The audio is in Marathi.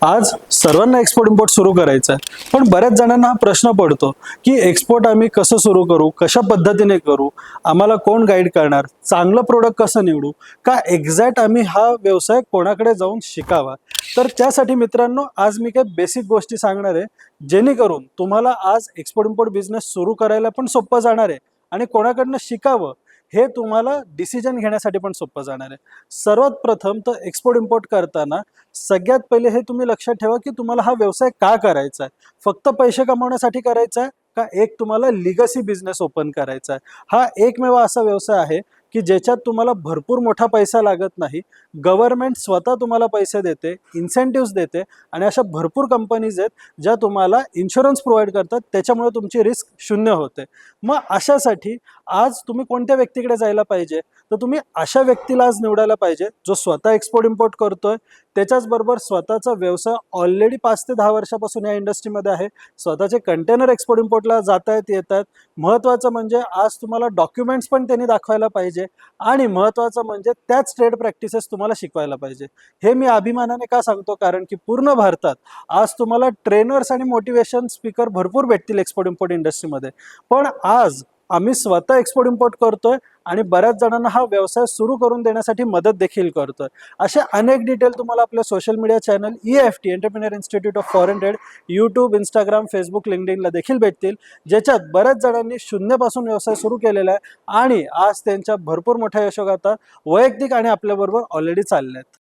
आज सर्वांना एक्सपोर्ट इम्पोर्ट सुरू करायचं आहे, पण बऱ्याच जणांना हा प्रश्न पडतो की एक्सपोर्ट आम्ही कसं सुरू करू, कशा पद्धतीने करू, आम्हाला कोण गाईड करणार, चांगलं प्रोडक्ट कसं निवडू, का एक्झॅक्ट आम्ही हा व्यवसाय कोणाकडे जाऊन शिकावा. तर त्यासाठी मित्रांनो आज मी काही बेसिक गोष्टी सांगणार आहे, जेणेकरून तुम्हाला आज एक्सपोर्ट इम्पोर्ट बिझनेस सुरू करायला पण सोपं जाणार आहे आणि कोणाकडनं शिकावं हे तुम्हाला डिसिजन घेण्यासाठी पण सोपं जाणार आहे. सर्वात प्रथम तर एक्सपोर्ट इम्पोर्ट करताना सगळ्यात पहिले हे तुम्ही लक्षात ठेवा की तुम्हाला हा व्यवसाय का करायचा आहे. फक्त पैसे कमवण्यासाठी करायचा आहे का एक तुम्हाला लिगसी बिझनेस ओपन करायचा आहे. हा एकमेव असा व्यवसाय आहे की ज्याच्यात तुम्हाला भरपूर मोठा पैसा लागत नाही, गव्हर्नमेंट स्वतः तुम्हाला पैसे देते, इन्सेंटिव्स देते आणि अशा भरपूर कंपनीज आहेत ज्या तुम्हाला इन्शुरन्स प्रोव्हाइड करतात, त्याच्यामुळे तुमची रिस्क शून्य होते. मग अशासाठी आज तुम्ही कोणत्या व्यक्तीकडे जायला पाहिजे, तर तुम्ही अशा व्यक्तीला आज निवडायला पाहिजे जो स्वतः एक्सपोर्ट इम्पोर्ट करतोय, त्याच्याचबरोबर स्वतःचा व्यवसाय ऑलरेडी 5 ते 10 वर्षापासून या इंडस्ट्रीमध्ये आहे, स्वतःचे कंटेनर एक्सपोर्ट इम्पोर्टला जात आहेत येतात. महत्त्वाचं म्हणजे आज तुम्हाला डॉक्युमेंट्स पण त्यांनी दाखवायला पाहिजे आणि महत्त्वाचं म्हणजे त्याच ट्रेड प्रॅक्टिसेस तुम्हाला शिकवायला पाहिजे. हे मी अभिमानाने का सांगतो, कारण की पूर्ण भारतात आज तुम्हाला ट्रेनर्स आणि मोटिवेशन स्पीकर भरपूर भेटतील एक्सपोर्ट इम्पोर्ट इंडस्ट्रीमध्ये, पण आज आम्ही स्वतः एक्सपोर्ट इम्पोर्ट करतोय आणि बऱ्याच जणांना हा व्यवसाय सुरू करून देण्यासाठी मदत देखील करतोय. असे अनेक डिटेल तुम्हाला आपल्या social media channel EFT entrepreneur institute of foreign trade YouTube, Instagram, Facebook, लिंक्डइनला देखील भेटतील, ज्याच्यात बऱ्याच जणांनी शून्यापासून व्यवसाय सुरू केलेला आहे आणि आज त्यांच्या भरपूर मोठ्या यशोगाथा वैयक्तिक आणि आपल्याबरोबर ऑलरेडी चालल्या आहेत.